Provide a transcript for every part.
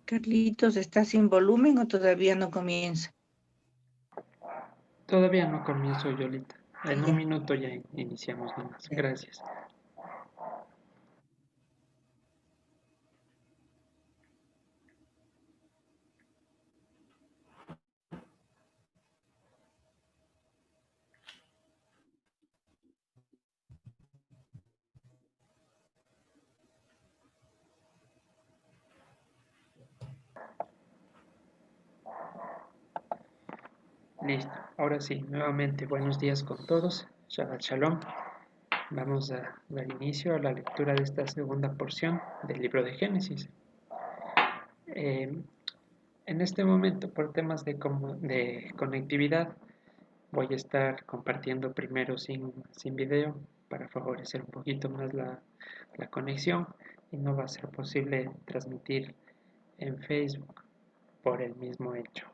Carlitos, ¿está sin volumen o todavía no comienza? Todavía no comienzo, Yolita. En un Ya, minuto ya iniciamos nomás. ya. Gracias. Listo. Ahora sí, nuevamente buenos días con todos. Shabbat Shalom. Vamos a dar inicio a la lectura de esta segunda porción del libro de Génesis. Eh, en este momento, por temas de conectividad, voy a estar compartiendo primero sin video para favorecer un poquito más la conexión y no va a ser posible transmitir en Facebook por el mismo hecho.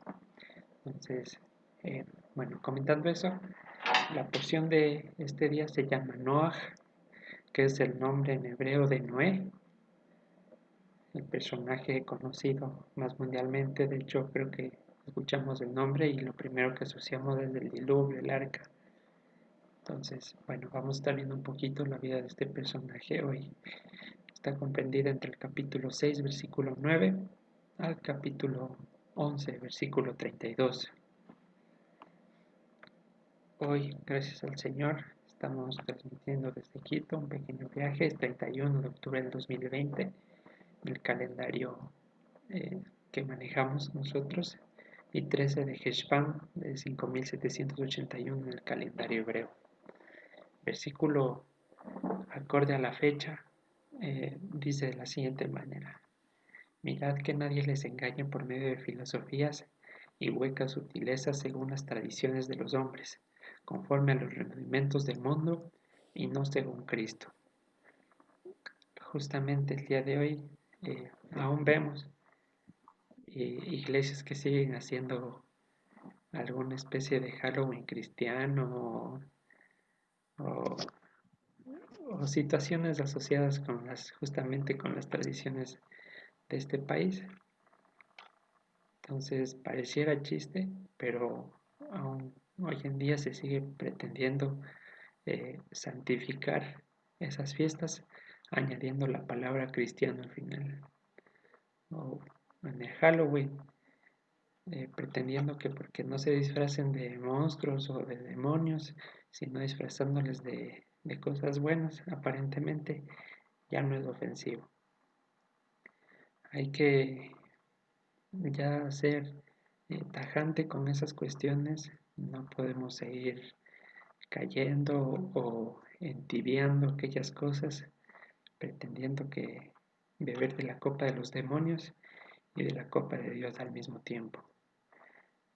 Entonces, eh, bueno, comentando eso, la porción de este día se llama Noah, que es el nombre en hebreo de Noé, el personaje conocido más mundialmente. De hecho, creo que escuchamos el nombre y lo primero que asociamos es el diluvio, el arca. Entonces, bueno, vamos a estar viendo un poquito la vida de este personaje hoy. Está comprendida entre el capítulo 6, versículo 9, al capítulo 11, versículo 32. Hoy, gracias al Señor, estamos transmitiendo desde Quito un pequeño viaje. Es 31 de octubre del 2020, el calendario que manejamos nosotros, y 13 de Heshvan de 5781 en el calendario hebreo. Versículo acorde a la fecha dice de la siguiente manera: Mirad que nadie les engañe por medio de filosofías y huecas sutilezas según las tradiciones de los hombres, conforme a los rudimentos del mundo y no según Cristo. Justamente el día de hoy aún vemos iglesias que siguen haciendo alguna especie de Halloween cristiano o, o situaciones asociadas justamente con las tradiciones de este país. Entonces pareciera chiste, pero aún hoy en día se sigue pretendiendo santificar esas fiestas añadiendo la palabra cristiano al final. O en el Halloween, pretendiendo que porque no se disfracen de monstruos o de demonios, sino disfrazándoles de cosas buenas, aparentemente ya no es ofensivo. Hay que ya ser tajante con esas cuestiones. No podemos seguir cayendo o entibiando aquellas cosas, pretendiendo que beber de la copa de los demonios y de la copa de Dios al mismo tiempo.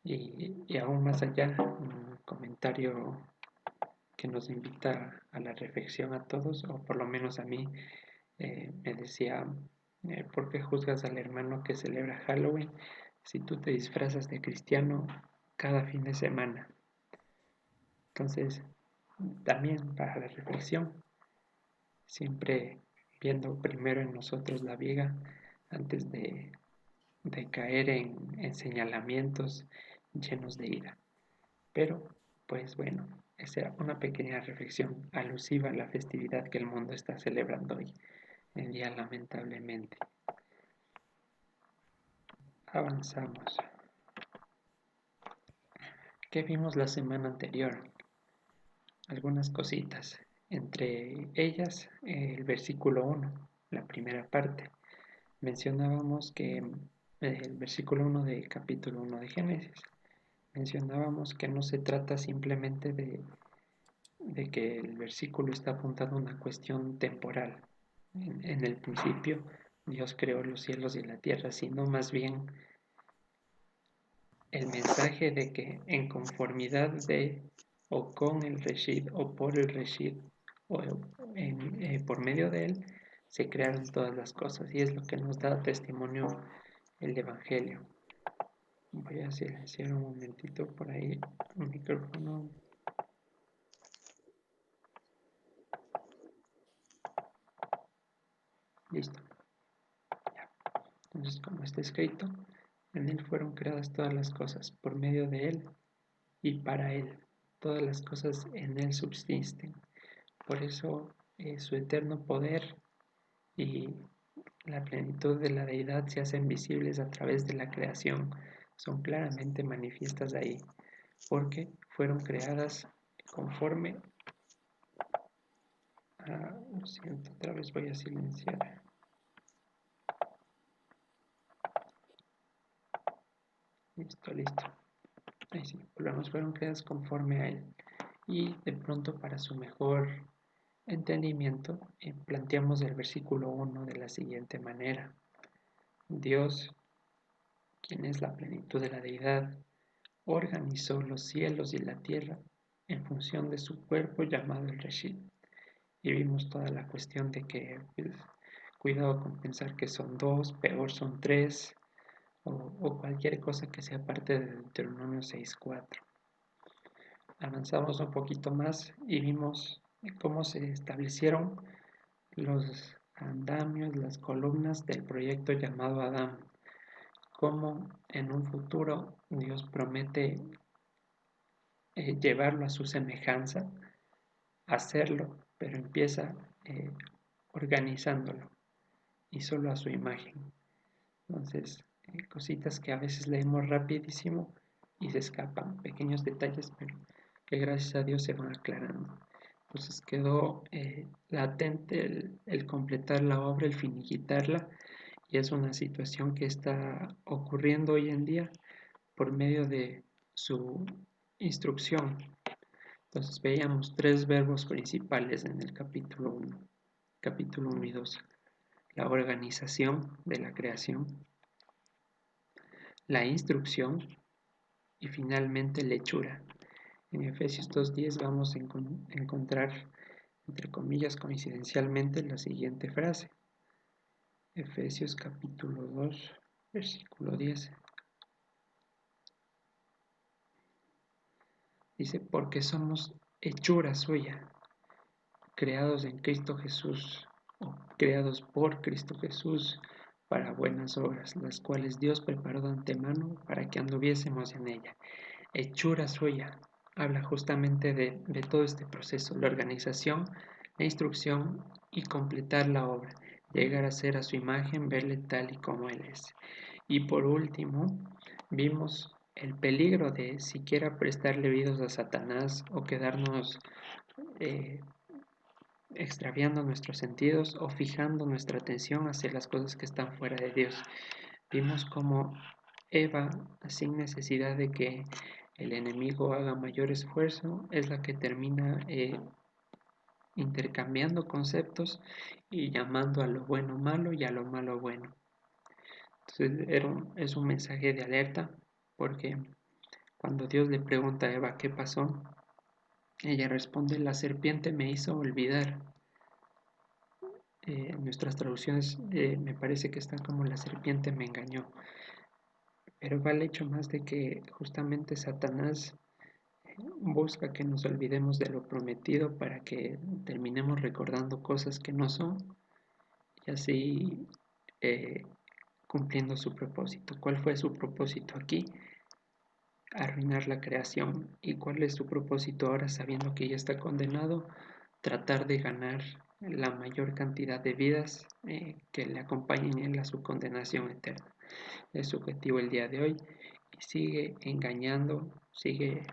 Y aún más allá, un comentario que nos invita a la reflexión a todos, o por lo menos a mí, me decía, ¿por qué juzgas al hermano que celebra Halloween si tú te disfrazas de cristiano cada fin de semana? Entonces, también para la reflexión, siempre viendo primero en nosotros la viga antes de caer en señalamientos llenos de ira. Pero, pues bueno, esa era una pequeña reflexión alusiva a la festividad que el mundo está celebrando hoy en día, lamentablemente. Avanzamos. ¿Qué vimos la semana anterior? Algunas cositas. Entre ellas, el versículo 1, la primera parte. Mencionábamos que el versículo 1 del capítulo 1 de Génesis, mencionábamos que no se trata simplemente de que el versículo está apuntando a una cuestión temporal. En el principio, Dios creó los cielos y la tierra, sino más bien el mensaje de que en conformidad de o con el Reshid o por el Reshid o por medio de él se crearon todas las cosas, y es lo que nos da testimonio el Evangelio. Voy a silenciar un momentito por ahí el micrófono. Listo. Ya. Entonces, como está escrito, en Él fueron creadas todas las cosas, por medio de Él y para Él. Todas las cosas en Él subsisten. Por eso su eterno poder y la plenitud de la deidad se hacen visibles a través de la creación. Son claramente manifiestas ahí, porque fueron creadas conforme a... Lo siento, otra vez voy a silenciar. Listo. Ahí sí, volvemos, fueron creadas conforme a Él. Y de pronto, para su mejor entendimiento, planteamos el versículo 1 de la siguiente manera. Dios, quien es la plenitud de la deidad, organizó los cielos y la tierra en función de su cuerpo llamado el Reshit. Y vimos toda la cuestión de que, pues, cuidado con pensar que son dos, peor son tres, o cualquier cosa que sea parte de Deuteronomio 6:4. Avanzamos un poquito más y vimos cómo se establecieron los andamios, las columnas del proyecto llamado Adán, cómo en un futuro Dios promete llevarlo a su semejanza, hacerlo, pero empieza organizándolo y solo a su imagen. Entonces, cositas que a veces leemos rapidísimo y se escapan, pequeños detalles, pero que gracias a Dios se van aclarando. Entonces quedó latente el completar la obra, el finiquitarla, y es una situación que está ocurriendo hoy en día por medio de su instrucción. Entonces veíamos tres verbos principales en el capítulo 1 y 2. La organización de la creación, la instrucción y finalmente la hechura. En Efesios 2:10 vamos a encontrar, entre comillas, coincidencialmente, la siguiente frase. Efesios capítulo 2, versículo 10. Dice, porque somos hechura suya, creados en Cristo Jesús, o creados por Cristo Jesús para buenas obras, las cuales Dios preparó de antemano para que anduviésemos en ella. Hechura suya habla justamente de todo este proceso, la organización, la instrucción y completar la obra, llegar a ser a su imagen, verle tal y como Él es. Y por último, vimos el peligro de siquiera prestarle oídos a Satanás o quedarnos extraviando nuestros sentidos o fijando nuestra atención hacia las cosas que están fuera de Dios. Vimos cómo Eva, sin necesidad de que el enemigo haga mayor esfuerzo, es la que termina intercambiando conceptos y llamando a lo bueno malo y a lo malo bueno. Entonces es un mensaje de alerta, porque cuando Dios le pregunta a Eva qué pasó, ella responde, la serpiente me hizo olvidar. En nuestras traducciones me parece que está como la serpiente me engañó, pero va el hecho más de que justamente Satanás busca que nos olvidemos de lo prometido para que terminemos recordando cosas que no son y así cumpliendo su propósito. ¿Cuál fue su propósito aquí? Arruinar la creación. ¿Y cuál es su propósito ahora, sabiendo que ya está condenado? Tratar de ganar la mayor cantidad de vidas que le acompañen en a su condenación eterna. Es su objetivo el día de hoy y sigue engañando, sigue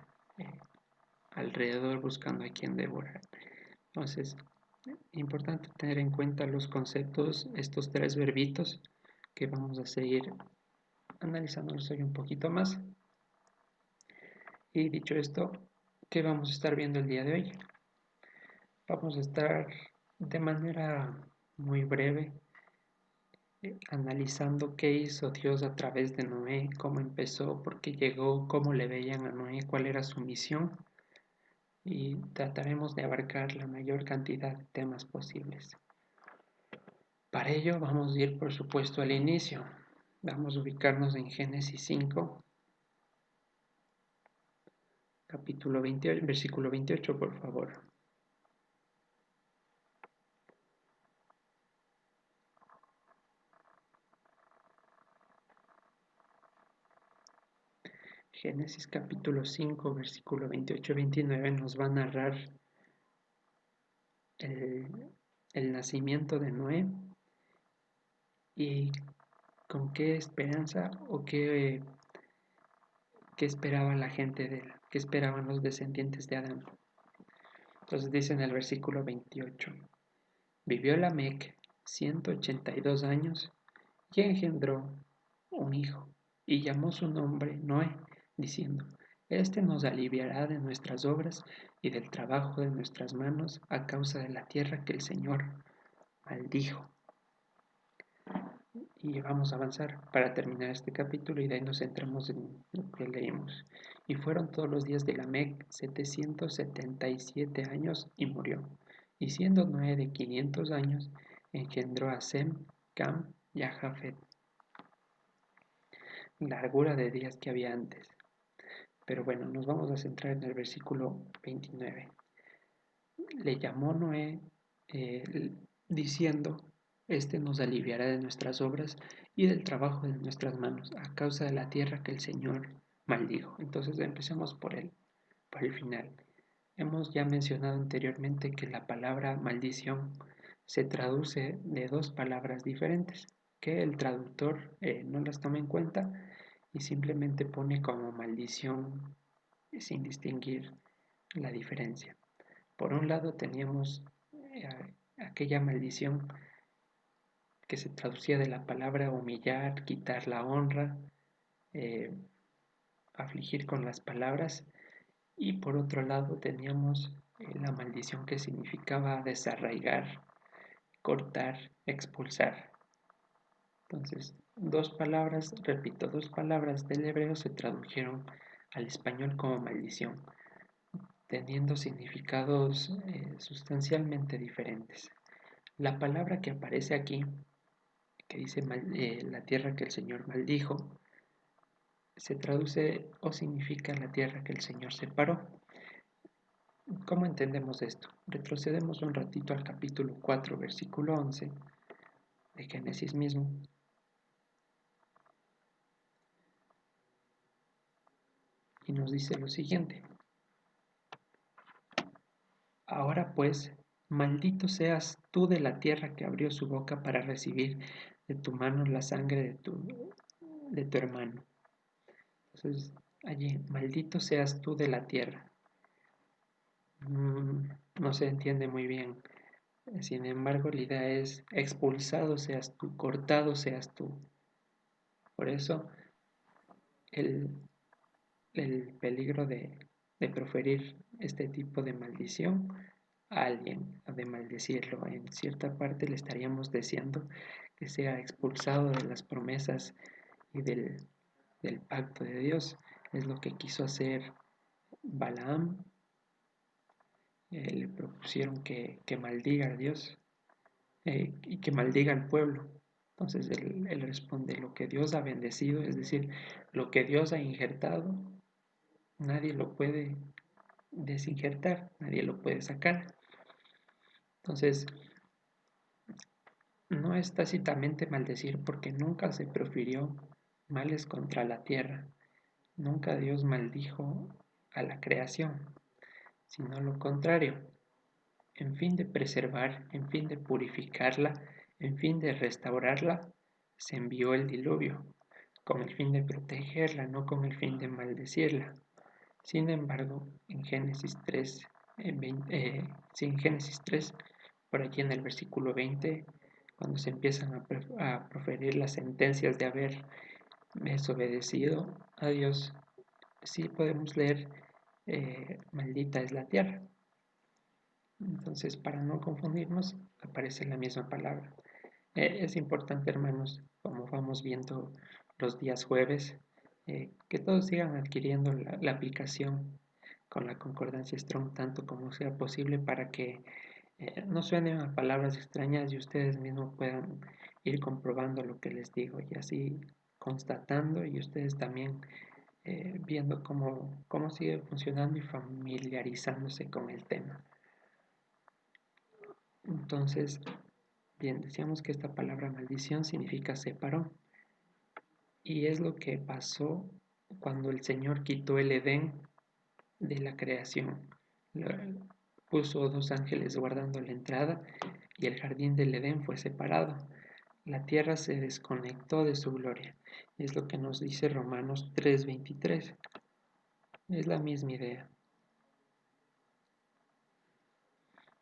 alrededor buscando a quien devorar. Entonces, importante tener en cuenta los conceptos, estos tres verbitos que vamos a seguir analizándolos hoy un poquito más. Y dicho esto, ¿qué vamos a estar viendo el día de hoy? Vamos a estar de manera muy breve analizando qué hizo Dios a través de Noé, cómo empezó, por qué llegó, cómo le veían a Noé, cuál era su misión, y trataremos de abarcar la mayor cantidad de temas posibles. Para ello vamos a ir, por supuesto, al inicio. Vamos a ubicarnos en Génesis 5, capítulo 28, versículo 28, por favor. Génesis capítulo 5, versículo 28-29 nos va a narrar el nacimiento de Noé y con qué esperanza o qué esperaba la gente de él, qué esperaban los descendientes de Adán. Entonces dice en el versículo 28, vivió Lamec 182 años y engendró un hijo, y llamó su nombre Noé, diciendo, este nos aliviará de nuestras obras y del trabajo de nuestras manos a causa de la tierra que el Señor maldijo. Y vamos a avanzar para terminar este capítulo y de ahí nos centramos en lo que leímos. Y fueron todos los días de Lamec 777 años y murió. Y siendo Noé de 500 años, engendró a Sem, Cam y a Jafet. Largura de días que había antes. Pero bueno, nos vamos a centrar en el versículo 29. Le llamó Noé diciendo, este nos aliviará de nuestras obras y del trabajo de nuestras manos, a causa de la tierra que el Señor maldijo. Entonces empecemos por el final. Hemos ya mencionado anteriormente que la palabra maldición se traduce de dos palabras diferentes, que el traductor no las toma en cuenta y simplemente pone como maldición sin distinguir la diferencia. Por un lado teníamos aquella maldición que se traducía de la palabra humillar, quitar la honra, eh, afligir con las palabras, y por otro lado teníamos la maldición que significaba desarraigar, cortar, expulsar. Entonces, dos palabras, repito, dos palabras del hebreo se tradujeron al español como maldición, teniendo significados sustancialmente diferentes. La palabra que aparece aquí, que dice la tierra que el Señor maldijo, se traduce o significa la tierra que el Señor separó. ¿Cómo entendemos esto? Retrocedemos un ratito al capítulo 4, versículo 11 de Génesis mismo. Y nos dice lo siguiente. Ahora pues, maldito seas tú de la tierra que abrió su boca para recibir de tu mano la sangre de tu hermano. Entonces, allí, maldito seas tú de la tierra. No se entiende muy bien. Sin embargo, la idea es expulsado seas tú, cortado seas tú. Por eso, el peligro de proferir este tipo de maldición a alguien, de maldecirlo. En cierta parte le estaríamos deseando que sea expulsado de las promesas y del pacto de Dios. Es lo que quiso hacer Balaam. Le propusieron que maldiga a Dios y que maldiga al pueblo. Entonces él responde, lo que Dios ha bendecido, es decir, lo que Dios ha injertado, nadie lo puede desinjertar, nadie lo puede sacar. Entonces, no es tácitamente maldecir porque nunca se profirió males contra la tierra, nunca Dios maldijo a la creación, sino lo contrario, en fin de preservar, en fin de purificarla, en fin de restaurarla, se envió el diluvio, con el fin de protegerla, no con el fin de maldecirla. Sin embargo, en Génesis 3, en Génesis 3, por aquí en el versículo 20, cuando se empiezan a proferir las sentencias de haber desobedecido a Dios, sí podemos leer, maldita es la tierra. Entonces, para no confundirnos, aparece la misma palabra. Es importante, hermanos, como vamos viendo los días jueves, que todos sigan adquiriendo la aplicación con la concordancia Strong tanto como sea posible para que no suenen a palabras extrañas y ustedes mismos puedan ir comprobando lo que les digo y así constatando y ustedes también viendo cómo sigue funcionando y familiarizándose con el tema. Entonces, bien, decíamos que esta palabra maldición significa separó y es lo que pasó cuando el Señor quitó el Edén de la creación. Puso 2 ángeles guardando la entrada y el jardín del Edén fue separado. La tierra se desconectó de su gloria. Es lo que nos dice Romanos 3:23. Es la misma idea.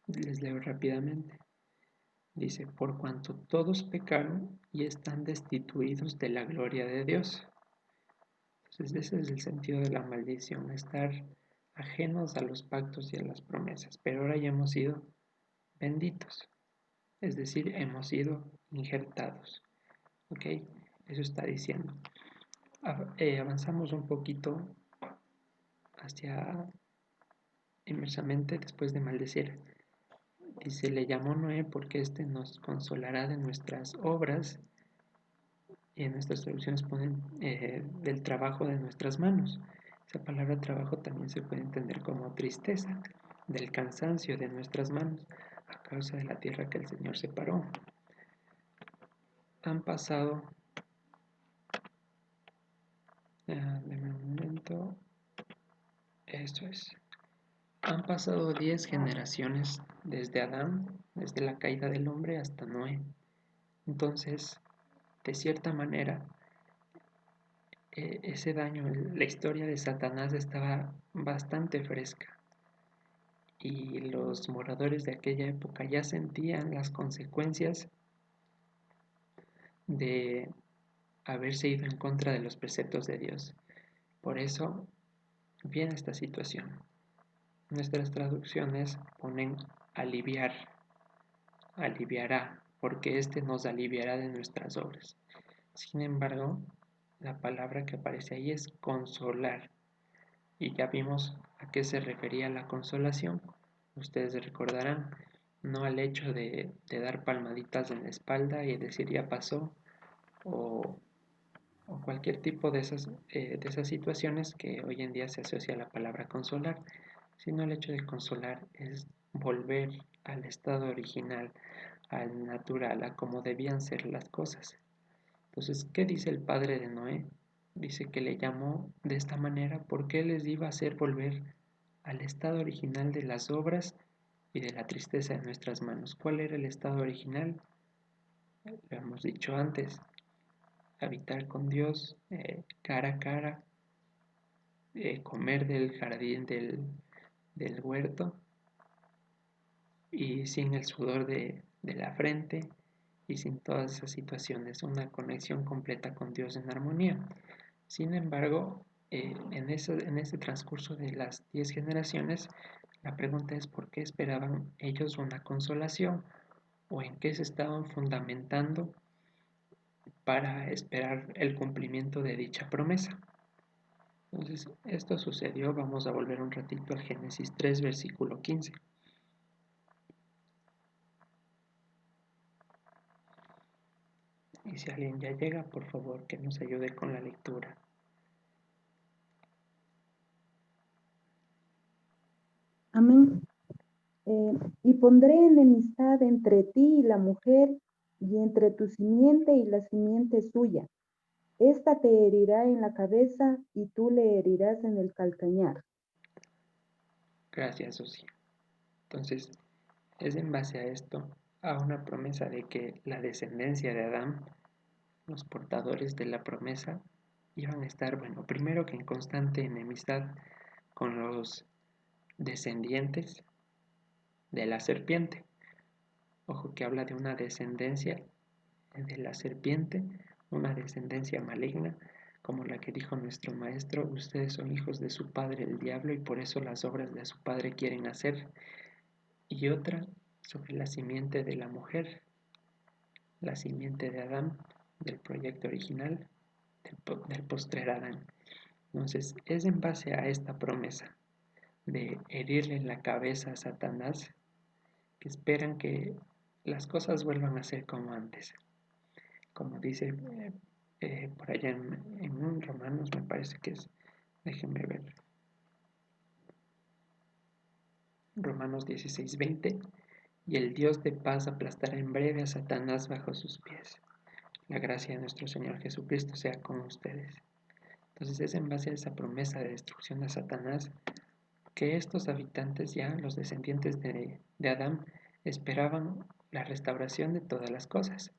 Les leo rápidamente. Dice, por cuanto todos pecaron y están destituidos de la gloria de Dios. Entonces ese es el sentido de la maldición, estar ajenos a los pactos y a las promesas. Pero ahora ya hemos sido benditos, es decir, hemos sido injertados. ¿Ok? Eso está diciendo. Avanzamos un poquito hacia inmersamente después de maldecir. Dice, le llamó Noé porque éste nos consolará de nuestras obras, y en nuestras traducciones ponen del trabajo de nuestras manos. Esa palabra trabajo también se puede entender como tristeza, del cansancio de nuestras manos a causa de la tierra que el Señor separó. Han pasado, deme un momento, esto es, han pasado 10 generaciones desde Adán, desde la caída del hombre hasta Noé. Entonces, de cierta manera, ese daño, la historia de Satanás estaba bastante fresca y los moradores de aquella época ya sentían las consecuencias de haberse ido en contra de los preceptos de Dios. Por eso viene esta situación. Nuestras traducciones ponen aliviar, aliviará, porque éste nos aliviará de nuestras obras. Sin embargo, la palabra que aparece ahí es consolar. Y ya vimos a qué se refería la consolación. Ustedes recordarán, no al hecho de dar palmaditas en la espalda y decir ya pasó, o, o cualquier tipo de esas situaciones que hoy en día se asocia a la palabra consolar, sino el hecho de consolar es volver al estado original, al natural, a como debían ser las cosas. Entonces, ¿qué dice el padre de Noé? Dice que le llamó de esta manera porque él les iba a hacer volver al estado original de las obras y de la tristeza de nuestras manos. ¿Cuál era el estado original? Lo hemos dicho antes, habitar con Dios cara a cara, comer del jardín del huerto y sin el sudor de la frente y sin todas esas situaciones, una conexión completa con Dios en armonía. Sin embargo, en ese transcurso de las 10 generaciones, la pregunta es por qué esperaban ellos una consolación o en qué se estaban fundamentando para esperar el cumplimiento de dicha promesa. Entonces, esto sucedió, vamos a volver un ratito al Génesis 3, versículo 15. Y si alguien ya llega, por favor, que nos ayude con la lectura. Amén. Y pondré enemistad entre ti y la mujer, y entre tu simiente y la simiente suya. Esta te herirá en la cabeza, y tú le herirás en el calcañar. Gracias, Susi. Entonces, es en base a esto, a una promesa de que la descendencia de Adán, los portadores de la promesa, iban a estar, bueno, primero que en constante enemistad con los descendientes de la serpiente. Ojo que habla de una descendencia de la serpiente, una descendencia maligna, como la que dijo nuestro maestro, ustedes son hijos de su padre el diablo y por eso las obras de su padre quieren hacer. Y otra sobre la simiente de la mujer, la simiente de Adán, del proyecto original, del postrer Adán. Entonces, es en base a esta promesa de herirle en la cabeza a Satanás que esperan que las cosas vuelvan a ser como antes. Como dice por allá en un Romanos, me parece que es, déjenme ver, Romanos 16:20, y el Dios de paz aplastará en breve a Satanás bajo sus pies. La gracia de nuestro Señor Jesucristo sea con ustedes. Entonces es en base a esa promesa de destrucción de Satanás que estos habitantes ya, los descendientes de Adán, esperaban la restauración de todas las cosas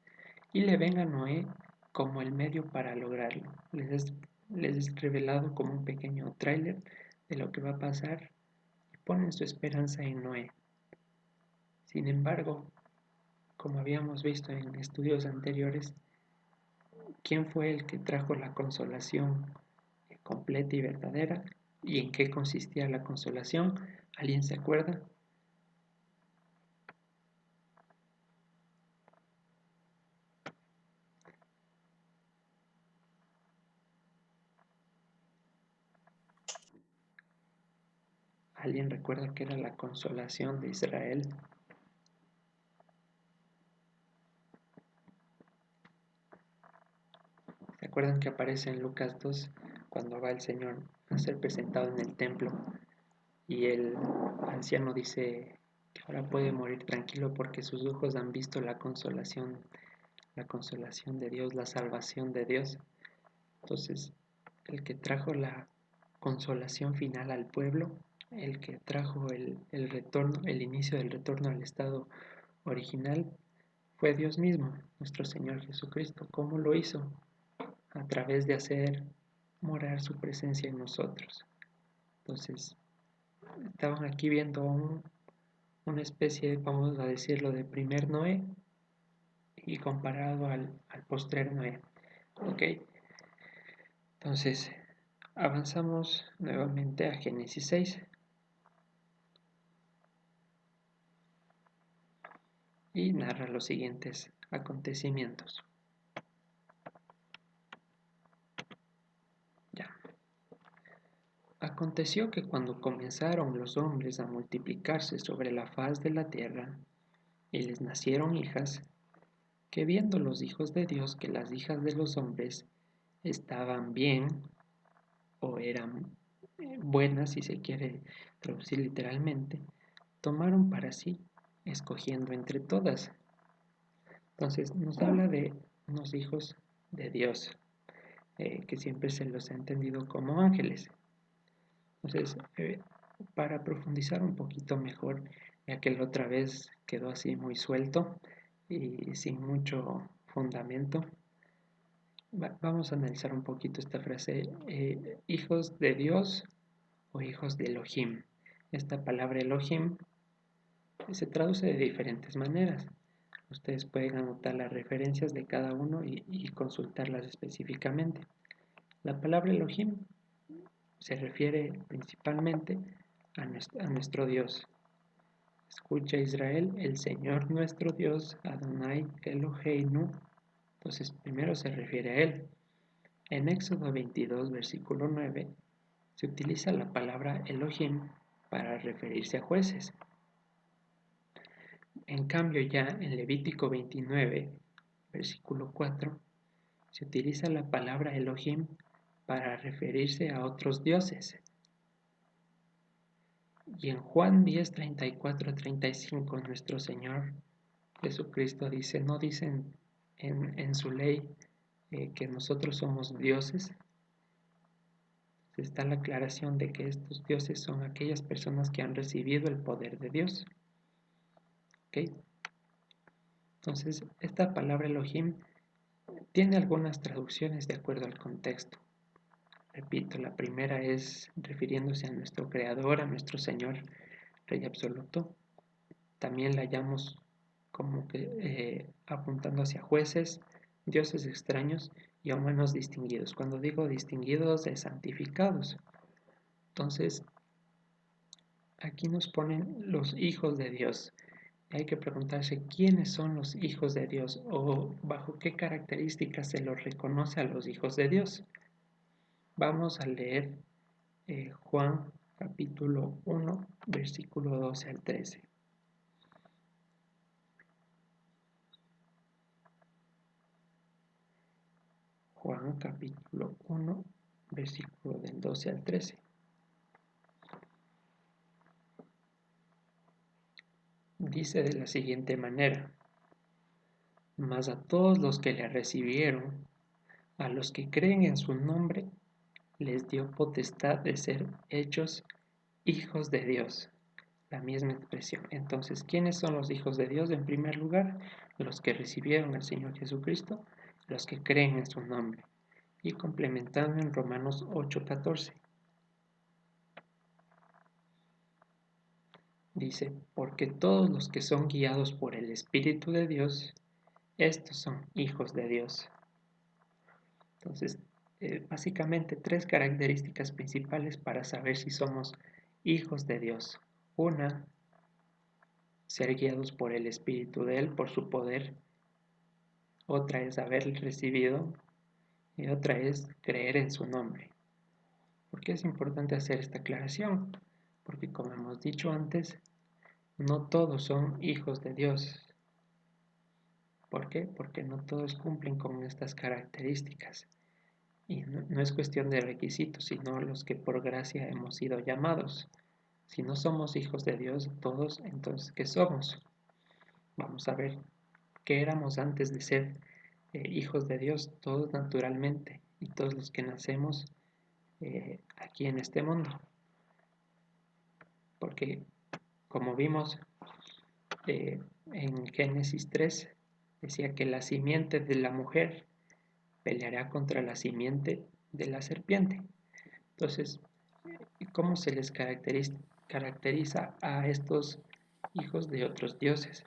y le ven a Noé como el medio para lograrlo. Les es revelado como un pequeño tráiler de lo que va a pasar y ponen su esperanza en Noé. Sin embargo, como habíamos visto en estudios anteriores, ¿quién fue el que trajo la consolación completa y verdadera? ¿Y en qué consistía la consolación? ¿Alguien se acuerda? ¿Alguien recuerda que era la consolación de Israel? ¿Se acuerdan que aparece en Lucas 2 cuando va el Señor a ser presentado en el templo y el anciano dice que ahora puede morir tranquilo porque sus ojos han visto la consolación de Dios, la salvación de Dios? Entonces, el que trajo la consolación final al pueblo, el que trajo el retorno, el inicio del retorno al estado original, fue Dios mismo, nuestro Señor Jesucristo. ¿Cómo lo hizo? A través de hacer morar su presencia en nosotros. Entonces, estaban aquí viendo una especie, vamos a decirlo, de primer Noé y comparado al postrer Noé. ¿Ok? Entonces, avanzamos nuevamente a Génesis 6 y narra los siguientes acontecimientos. Ya. Aconteció que cuando comenzaron los hombres a multiplicarse sobre la faz de la tierra, y les nacieron hijas, que viendo los hijos de Dios que las hijas de los hombres estaban bien, o eran buenas, si se quiere traducir literalmente, tomaron para sí, escogiendo entre todas. Entonces nos habla de unos hijos de Dios, que siempre se los ha entendido como ángeles. Entonces, para profundizar un poquito mejor, ya que la otra vez quedó así muy suelto y sin mucho fundamento, vamos a analizar un poquito esta frase, hijos de Dios o hijos de Elohim. Esta palabra Elohim se traduce de diferentes maneras. Ustedes pueden anotar las referencias de cada uno y consultarlas específicamente. La palabra Elohim se refiere principalmente a nuestro Dios. Escucha Israel, el Señor nuestro Dios, Adonai Eloheinu. Entonces primero se refiere a Él. En Éxodo 22, versículo 9, se utiliza la palabra Elohim para referirse a jueces. En cambio, ya en Levítico 29, versículo 4, se utiliza la palabra Elohim para referirse a otros dioses. Y en Juan 10, 34, 35, nuestro Señor Jesucristo dice, no dicen en su ley que nosotros somos dioses. Está la aclaración de que estos dioses son aquellas personas que han recibido el poder de Dios. ¿Ok? Entonces, esta palabra Elohim tiene algunas traducciones de acuerdo al contexto. Repito, la primera es refiriéndose a nuestro Creador, a nuestro Señor, Rey absoluto. También la hallamos como que apuntando hacia jueces, dioses extraños y a humanos distinguidos. Cuando digo distinguidos, es santificados. Entonces, aquí nos ponen los hijos de Dios. Hay que preguntarse quiénes son los hijos de Dios o bajo qué características se los reconoce a los hijos de Dios. Vamos a leer Juan capítulo 1, versículo 12 al 13. Juan capítulo 1, versículo del 12 al 13. Dice de la siguiente manera: mas a todos los que le recibieron, a los que creen en su nombre, les dio potestad de ser hechos hijos de Dios. La misma expresión. Entonces, ¿quiénes son los hijos de Dios? En primer lugar, los que recibieron al Señor Jesucristo, los que creen en su nombre. Y complementando en Romanos 8:14. Dice, porque todos los que son guiados por el Espíritu de Dios, estos son hijos de Dios. Entonces, básicamente 3 características principales para saber si somos hijos de Dios. Una, ser guiados por el Espíritu de Él, por su poder. Otra es haber recibido y otra es creer en su nombre. ¿Por qué es importante hacer esta aclaración? Porque como hemos dicho antes, no todos son hijos de Dios. ¿Por qué? Porque no todos cumplen con estas características. Y no es cuestión de requisitos, sino los que por gracia hemos sido llamados. Si no somos hijos de Dios todos, entonces ¿qué somos? Vamos a ver qué éramos antes de ser hijos de Dios, todos naturalmente, y todos los que nacemos aquí en este mundo. Porque como vimos en Génesis 3, decía que la simiente de la mujer peleará contra la simiente de la serpiente. Entonces, ¿cómo se les caracteriza a estos hijos de otros dioses?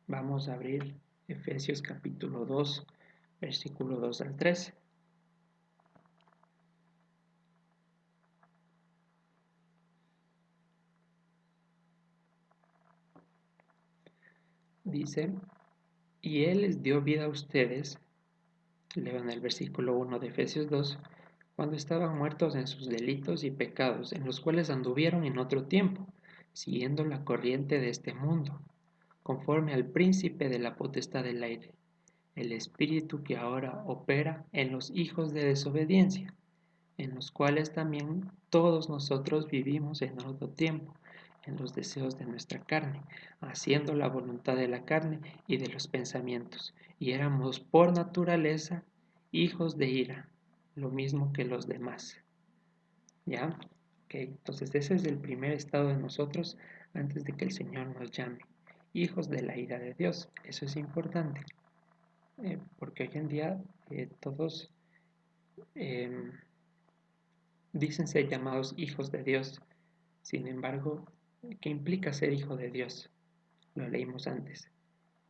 Vamos a abrir Efesios capítulo 2, versículo 2 al 3. Dice, y Él les dio vida a ustedes, leo en el versículo 1 de Efesios 2, cuando estaban muertos en sus delitos y pecados, en los cuales anduvieron en otro tiempo, siguiendo la corriente de este mundo, conforme al príncipe de la potestad del aire, el espíritu que ahora opera en los hijos de desobediencia, en los cuales también todos nosotros vivimos en otro tiempo, en los deseos de nuestra carne, haciendo la voluntad de la carne y de los pensamientos, y éramos por naturaleza hijos de ira, lo mismo que los demás. ¿Ya? Ok, entonces ese es el primer estado de nosotros antes de que el Señor nos llame, hijos de la ira de Dios. Eso es importante, porque hoy en día todos dicen ser llamados hijos de Dios. Sin embargo, ¿qué implica ser hijo de Dios? Lo leímos antes.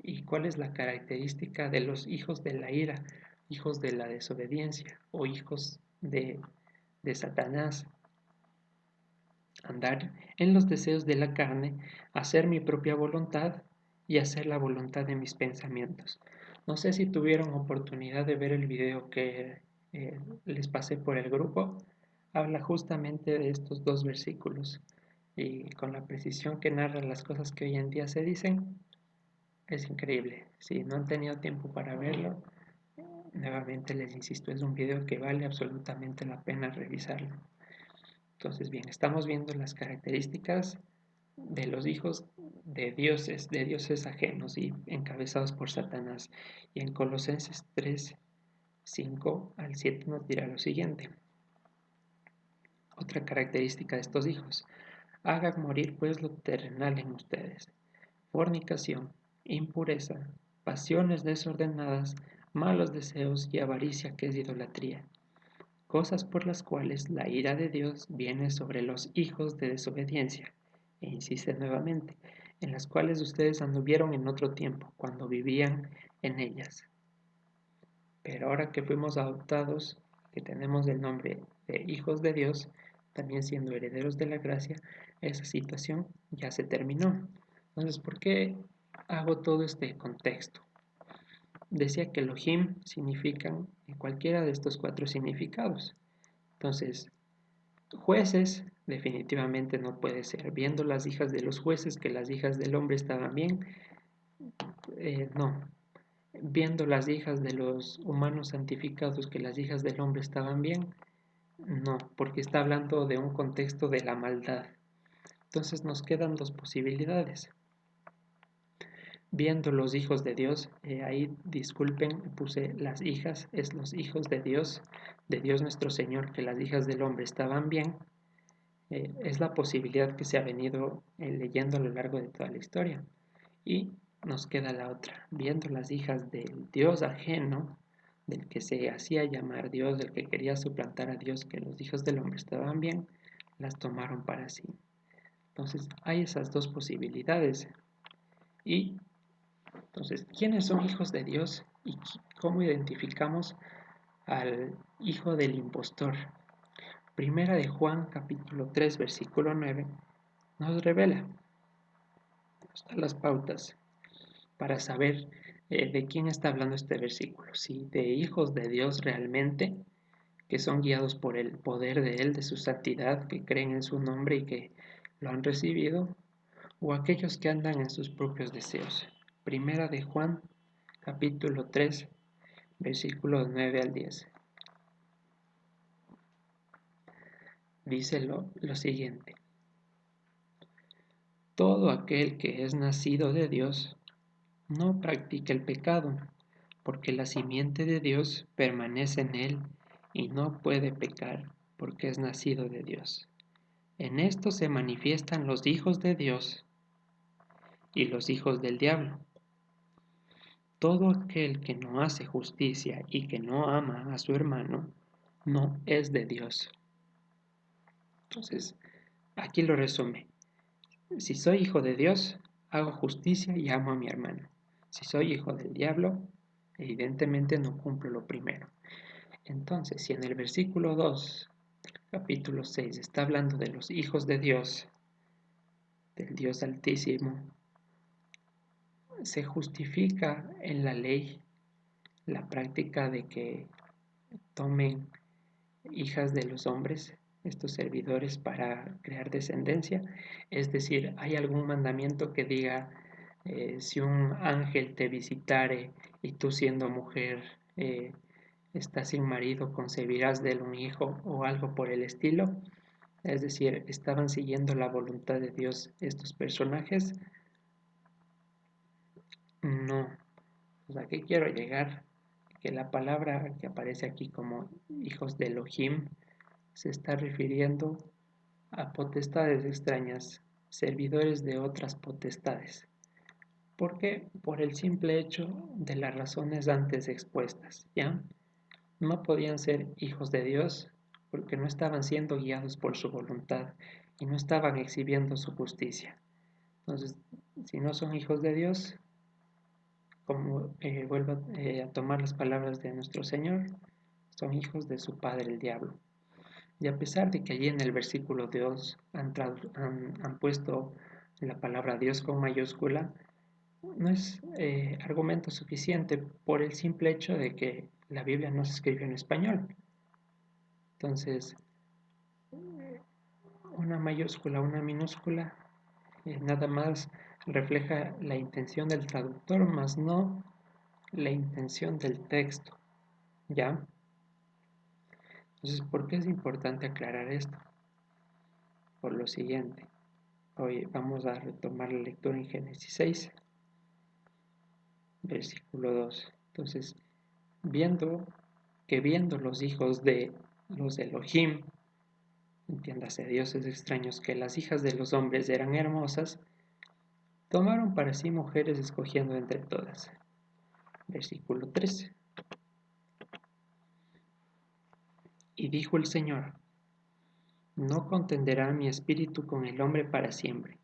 ¿Y cuál es la característica de los hijos de la ira, hijos de la desobediencia o hijos de Satanás? Andar en los deseos de la carne, hacer mi propia voluntad y hacer la voluntad de mis pensamientos. No sé si tuvieron oportunidad de ver el video que les pasé por el grupo. Habla justamente de estos 2 versículos y con la precisión que narra las cosas que hoy en día se dicen, es increíble. Si no han tenido tiempo para verlo, nuevamente les insisto, es un video que vale absolutamente la pena revisarlo. Entonces, bien, estamos viendo las características de los hijos de dioses ajenos y encabezados por Satanás. Y en Colosenses 3, 5 al 7 nos dirá lo siguiente. Otra característica de estos hijos. Hagan morir pues lo terrenal en ustedes. Fornicación, impureza, pasiones desordenadas, malos deseos y avaricia, que es idolatría. Cosas por las cuales la ira de Dios viene sobre los hijos de desobediencia. E insiste nuevamente, en las cuales ustedes anduvieron en otro tiempo, cuando vivían en ellas. Pero ahora que fuimos adoptados, que tenemos el nombre de hijos de Dios, también siendo herederos de la gracia, esa situación ya se terminó. Entonces, ¿por qué hago todo este contexto? Decía que Elohim significan cualquiera de estos 4 significados. Entonces, jueces definitivamente no puede ser. Viendo las hijas de los jueces que las hijas del hombre estaban bien, no. Viendo las hijas de los humanos santificados que las hijas del hombre estaban bien, no, porque está hablando de un contexto de la maldad. Entonces nos quedan 2 posibilidades. viendo los hijos de Dios, ahí disculpen, puse las hijas, es los hijos de Dios nuestro Señor, que las hijas del hombre estaban bien, es la posibilidad que se ha venido leyendo a lo largo de toda la historia. Y nos queda la otra, viendo las hijas del Dios ajeno, del que se hacía llamar Dios, del que quería suplantar a Dios, que los hijos del hombre estaban bien, las tomaron para sí. Entonces hay esas dos posibilidades. Y entonces, ¿quiénes son hijos de Dios y cómo identificamos al hijo del impostor? Primera de Juan, capítulo 3, versículo 9, nos revela, nos da las pautas para saber de quién está hablando este versículo. Si de hijos de Dios realmente, que son guiados por el poder de Él, de su santidad, que creen en su nombre y que lo han recibido, o aquellos que andan en sus propios deseos. Primera de Juan, capítulo 3, versículos 9 al 10. Dice lo siguiente. Todo aquel que es nacido de Dios no practica el pecado, porque la simiente de Dios permanece en él y no puede pecar, porque es nacido de Dios. En esto se manifiestan los hijos de Dios y los hijos del diablo. Todo aquel que no hace justicia y que no ama a su hermano, no es de Dios. Entonces, aquí lo resume. Si soy hijo de Dios, hago justicia y amo a mi hermano. Si soy hijo del diablo, evidentemente no cumplo lo primero. Entonces, si en el versículo 2, capítulo 6, está hablando de los hijos de Dios, del Dios Altísimo, se justifica en la ley la práctica de que tomen hijas de los hombres, estos servidores, para crear descendencia. Es decir, ¿hay algún mandamiento que diga, si un ángel te visitare y tú siendo mujer estás sin marido, concebirás de él un hijo o algo por el estilo? Es decir, ¿estaban siguiendo la voluntad de Dios estos personajes? No. ¿A qué quiero llegar? Que la palabra que aparece aquí como hijos de Elohim se está refiriendo a potestades extrañas, servidores de otras potestades. ¿Por qué? Por el simple hecho de las razones antes expuestas, ¿ya? No podían ser hijos de Dios porque no estaban siendo guiados por su voluntad y no estaban exhibiendo su justicia. Entonces, si no son hijos de Dios, como vuelvo a tomar las palabras de nuestro Señor, son hijos de su padre el diablo. Y a pesar de que allí en el versículo 2 han puesto la palabra Dios con mayúscula, no es argumento suficiente por el simple hecho de que la Biblia no se escribió en español. Entonces, una mayúscula, una minúscula, nada más refleja la intención del traductor, más no la intención del texto, ¿ya? Entonces, ¿por qué es importante aclarar esto? Por lo siguiente. Hoy vamos a retomar la lectura en Génesis 6, versículo 2. Entonces, viendo los hijos de los Elohim, entiéndase, dioses extraños, que las hijas de los hombres eran hermosas, tomaron para sí mujeres escogiendo entre todas. Versículo 3. Y dijo el Señor, no contenderá mi espíritu con el hombre para siempre,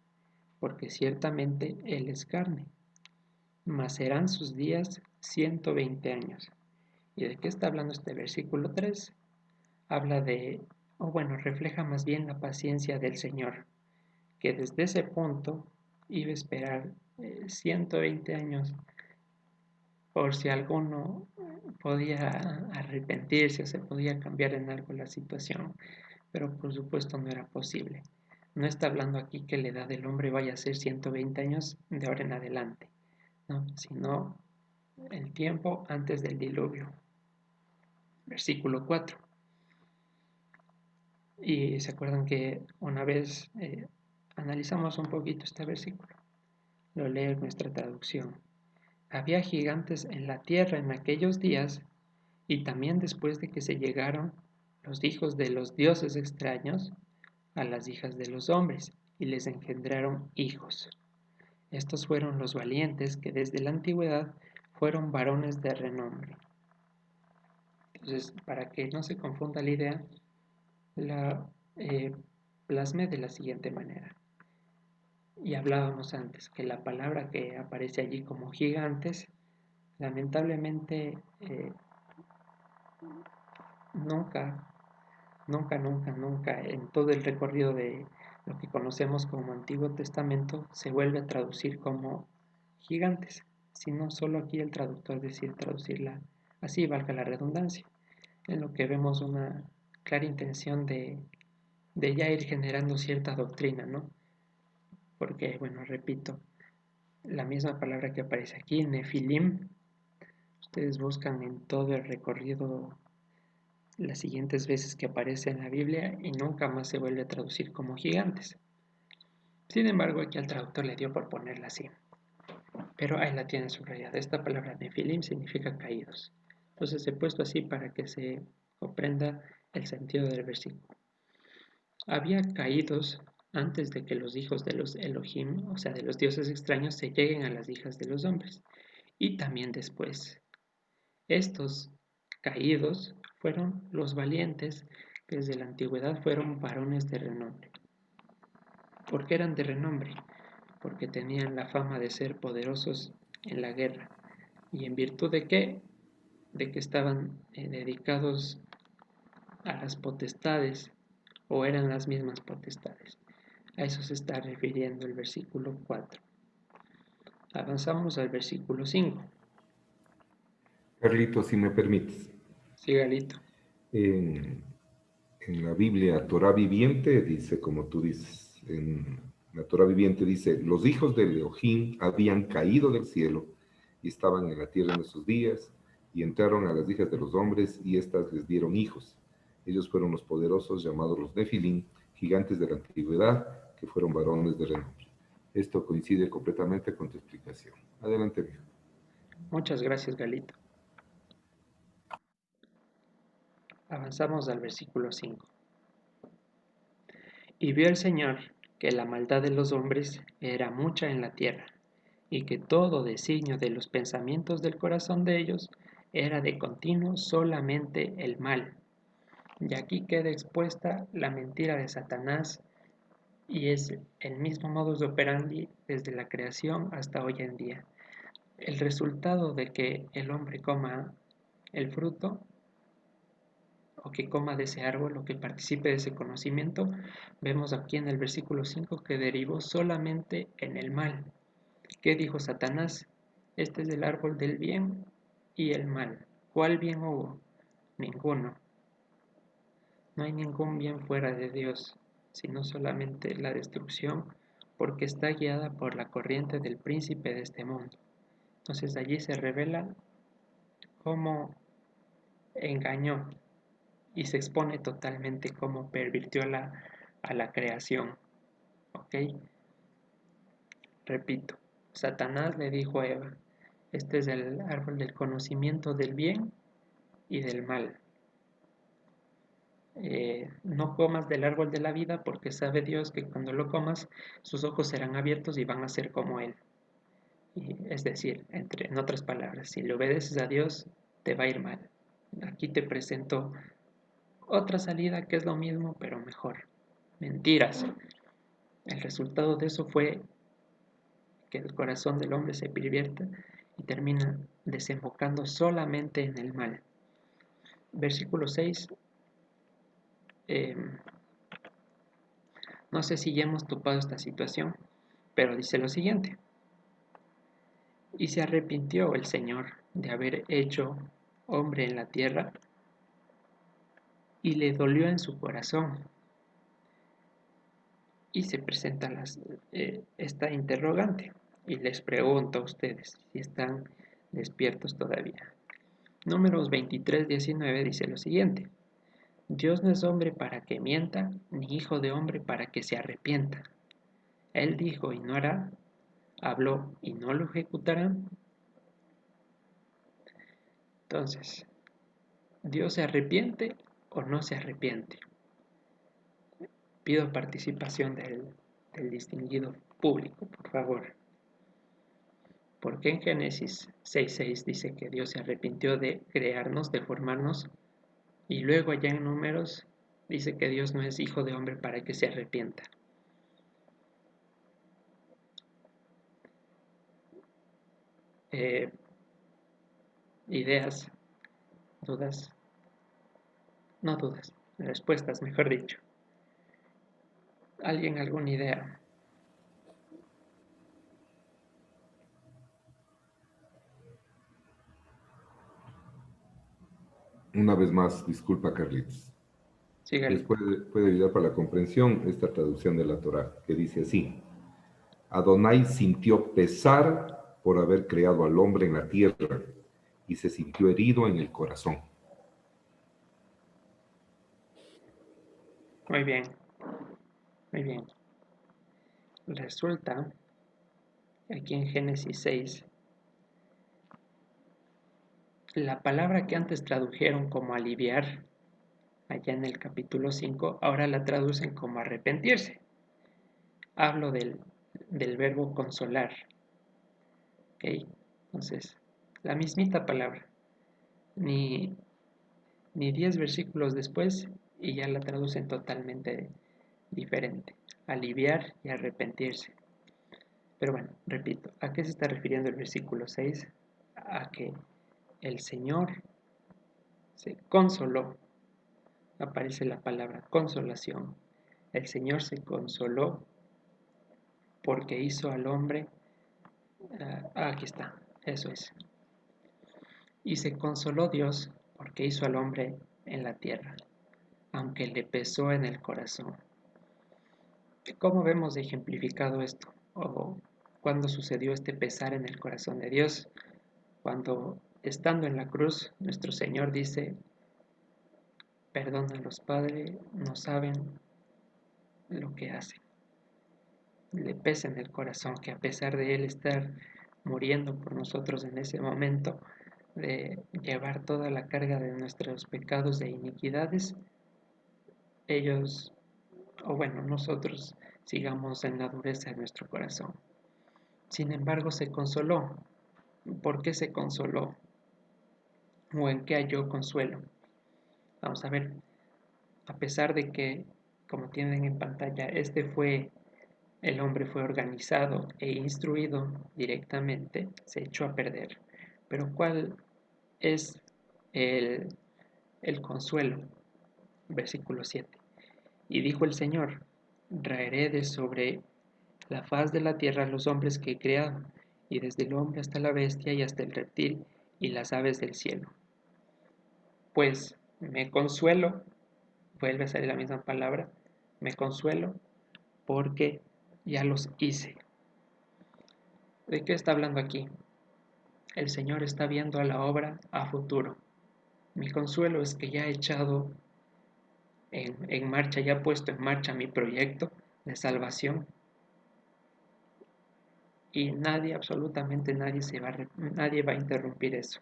porque ciertamente él es carne, mas serán sus días 120 años. ¿Y de qué está hablando este versículo 3? Habla de, refleja más bien la paciencia del Señor, que desde ese punto iba a esperar 120 años por si alguno podía arrepentirse o se podía cambiar en algo la situación, pero por supuesto no era posible. No está hablando aquí que la edad del hombre vaya a ser 120 años de ahora en adelante, ¿no? Sino el tiempo antes del diluvio. Versículo 4. Y se acuerdan que una vez analizamos un poquito este versículo. Lo leo en nuestra traducción. Había gigantes en la tierra en aquellos días, y también después de que se llegaron los hijos de los dioses extraños a las hijas de los hombres, y les engendraron hijos. Estos fueron los valientes que desde la antigüedad fueron varones de renombre. Entonces, para que no se confunda la idea, la plasmé de la siguiente manera. Y hablábamos antes que la palabra que aparece allí como gigantes, lamentablemente nunca en todo el recorrido de lo que conocemos como Antiguo Testamento se vuelve a traducir como gigantes, sino solo aquí el traductor decide traducirla así, valga la redundancia, en lo que vemos una clara intención de ya ir generando cierta doctrina, ¿no? Porque, bueno, repito, la misma palabra que aparece aquí, Nefilim, ustedes buscan en todo el recorrido las siguientes veces que aparece en la Biblia y nunca más se vuelve a traducir como gigantes. Sin embargo, aquí al traductor le dio por ponerla así. Pero ahí la tiene subrayada. Esta palabra Nefilim significa caídos. Entonces he puesto así para que se comprenda el sentido del versículo. Había caídos antes de que los hijos de los Elohim, o sea, de los dioses extraños, se lleguen a las hijas de los hombres. Y también después. Estos caídos fueron los valientes que desde la antigüedad fueron varones de renombre. ¿Por qué eran de renombre? Porque tenían la fama de ser poderosos en la guerra. ¿Y en virtud de qué? De que estaban dedicados a las potestades o eran las mismas potestades. A eso se está refiriendo el versículo 4. Avanzamos al versículo 5. Carlito, si me permites. Sí, Galito. En la Biblia, Torah viviente, dice, como tú dices, en la Torah viviente dice, los hijos de Elohim habían caído del cielo y estaban en la tierra en esos días, y entraron a las hijas de los hombres, y éstas les dieron hijos. Ellos fueron los poderosos, llamados los Nefilim, gigantes de la antigüedad, que fueron varones de renombre. Esto coincide completamente con tu explicación. Adelante, viejo. Muchas gracias, Galito. Avanzamos al versículo 5. Y vio el Señor que la maldad de los hombres era mucha en la tierra, y que todo designio de los pensamientos del corazón de ellos era de continuo solamente el mal. Y aquí queda expuesta la mentira de Satanás, y es el mismo modus operandi desde la creación hasta hoy en día. El resultado de que el hombre coma el fruto, o que coma de ese árbol, o que participe de ese conocimiento, vemos aquí en el versículo 5 que derivó solamente en el mal. ¿Qué dijo Satanás? Este es el árbol del bien y el mal. ¿Cuál bien hubo? Ninguno. No hay ningún bien fuera de Dios, sino solamente la destrucción, porque está guiada por la corriente del príncipe de este mundo. Entonces allí se revela cómo engañó y se expone totalmente cómo pervirtió a la creación. ¿Ok? Repito, Satanás le dijo a Eva, este es el árbol del conocimiento del bien y del mal. No comas del árbol de la vida porque sabe Dios que cuando lo comas sus ojos serán abiertos y van a ser como Él. Es decir, en otras palabras, si le obedeces a Dios te va a ir mal. Aquí te presento otra salida que es lo mismo pero mejor. Mentiras. El resultado de eso fue que el corazón del hombre se pervierta y termina desembocando solamente en el mal. Versículo 6. No sé si ya hemos topado esta situación, pero dice lo siguiente. Y se arrepintió el Señor de haber hecho hombre en la tierra y le dolió en su corazón. Y se presenta esta interrogante y les pregunto a ustedes si están despiertos todavía. Números 23:19 dice lo siguiente. Dios no es hombre para que mienta, ni hijo de hombre para que se arrepienta. Él dijo y no hará, habló y no lo ejecutarán. Entonces, ¿Dios se arrepiente o no se arrepiente? Pido participación del distinguido público, por favor. ¿Por qué en Génesis 6:6 dice que Dios se arrepintió de crearnos, de formarnos? Y luego allá en Números dice que Dios no es hijo de hombre para que se arrepienta. Ideas, dudas, no dudas, respuestas, mejor dicho. ¿Alguien alguna idea? Una vez más, disculpa, Carlitos. Sígale. Les puede ayudar para la comprensión esta traducción de la Torá, que dice así: Adonai sintió pesar por haber creado al hombre en la tierra y se sintió herido en el corazón. Muy bien, muy bien. Resulta, aquí en Génesis 6, la palabra que antes tradujeron como aliviar, allá en el capítulo 5, ahora la traducen como arrepentirse. Hablo del verbo consolar. ¿Ok? Entonces, la mismita palabra. Ni 10 versículos después y ya la traducen totalmente diferente. Aliviar y arrepentirse. Pero bueno, repito, ¿a qué se está refiriendo el versículo 6? A que el Señor se consoló. Aparece la palabra consolación. El Señor se consoló porque hizo al hombre. Aquí está, eso es. Y se consoló Dios porque hizo al hombre en la tierra, aunque le pesó en el corazón. ¿Cómo vemos ejemplificado esto? ¿O cuándo sucedió este pesar en el corazón de Dios? Cuando, estando en la cruz, nuestro Señor dice: perdónalos, Padre, no saben lo que hacen. Le pesa en el corazón que a pesar de Él estar muriendo por nosotros en ese momento, de llevar toda la carga de nuestros pecados e iniquidades, ellos, o bueno, nosotros sigamos en la dureza de nuestro corazón. Sin embargo, se consoló. ¿Por qué se consoló? ¿O en qué halló consuelo? Vamos a ver, a pesar de que, como tienen en pantalla, el hombre fue organizado e instruido directamente, se echó a perder. Pero ¿cuál es el consuelo? Versículo 7. Y dijo el Señor: raeré de sobre la faz de la tierra a los hombres que he creado, y desde el hombre hasta la bestia y hasta el reptil y las aves del cielo. Pues me consuelo, vuelve a salir la misma palabra, me consuelo porque ya los hice. ¿De qué está hablando aquí? El Señor está viendo a la obra a futuro. Mi consuelo es que ya he echado en marcha, ya he puesto en marcha mi proyecto de salvación. Y nadie, absolutamente nadie, nadie va a interrumpir eso.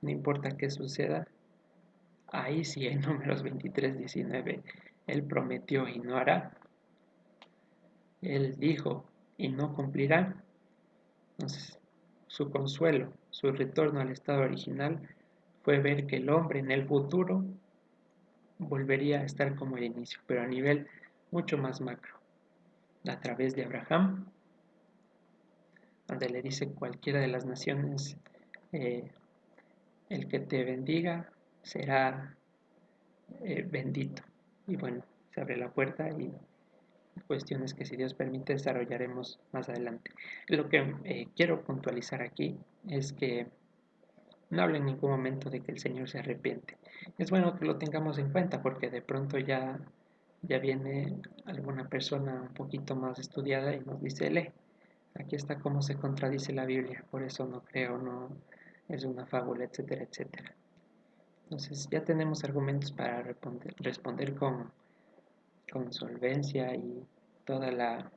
No importa qué suceda. Ahí sí, en Números 23:19, Él prometió y no hará. Él dijo y no cumplirá. Entonces, su consuelo, su retorno al estado original, fue ver que el hombre en el futuro volvería a estar como el inicio, pero a nivel mucho más macro, a través de Abraham, donde le dice: cualquiera de las naciones, el que te bendiga será bendito. Y bueno, se abre la puerta y cuestiones que, si Dios permite, desarrollaremos más adelante. Lo que quiero puntualizar aquí es que no habla en ningún momento de que el Señor se arrepiente. Es bueno que lo tengamos en cuenta, porque de pronto ya viene alguna persona un poquito más estudiada y nos dice: lee, aquí está cómo se contradice la Biblia, por eso no creo, no es una fábula, etcétera, etcétera. Entonces ya tenemos argumentos para responder con solvencia y toda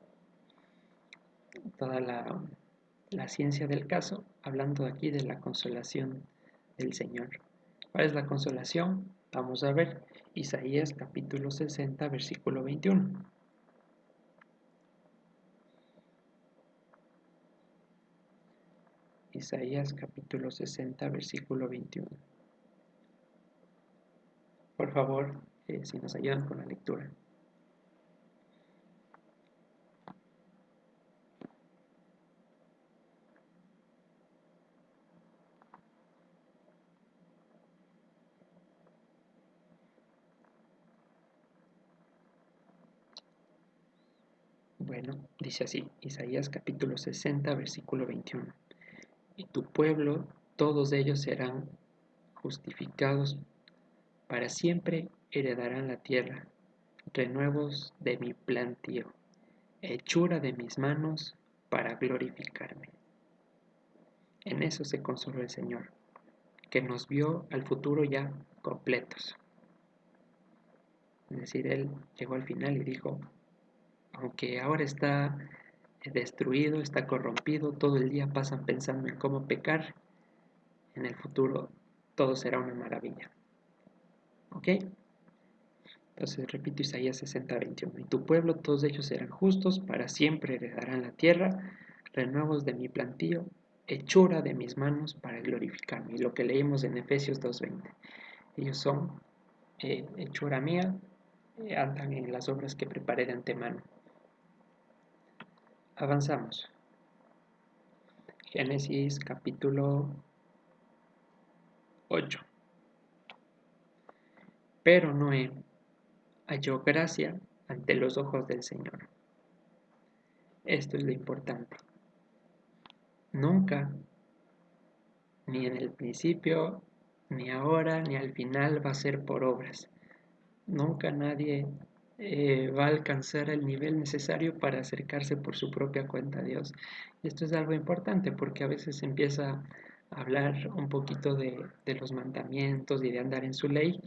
toda la ciencia del caso, hablando aquí de la consolación del Señor. ¿Cuál es la consolación? Vamos a ver Isaías capítulo 60, versículo 21. Isaías capítulo 60, versículo 21. Por favor, si nos ayudan con la lectura. Bueno, dice así, Isaías capítulo 60, versículo 21. Y tu pueblo, todos ellos serán justificados, para siempre heredarán la tierra, renuevos de mi plantío, hechura de mis manos para glorificarme. En eso se consoló el Señor, que nos vio al futuro ya completos. Es decir, Él llegó al final y dijo, aunque ahora está destruido, está corrompido, todo el día pasan pensando en cómo pecar, en el futuro todo será una maravilla. ¿Ok? Entonces repito Isaías 60, 21. Y tu pueblo, todos ellos serán justos, para siempre heredarán la tierra, renuevos de mi plantío, hechura de mis manos para glorificarme. Y lo que leímos en Efesios 2:20. Ellos son hechura mía, andan en las obras que preparé de antemano. Avanzamos. Génesis capítulo 8. Pero Noé halló gracia ante los ojos del Señor. Esto es lo importante. Nunca, ni en el principio, ni ahora, ni al final va a ser por obras. Nunca nadie va a alcanzar el nivel necesario para acercarse por su propia cuenta a Dios. Esto es algo importante porque a veces empieza a hablar un poquito de los mandamientos y de andar en su ley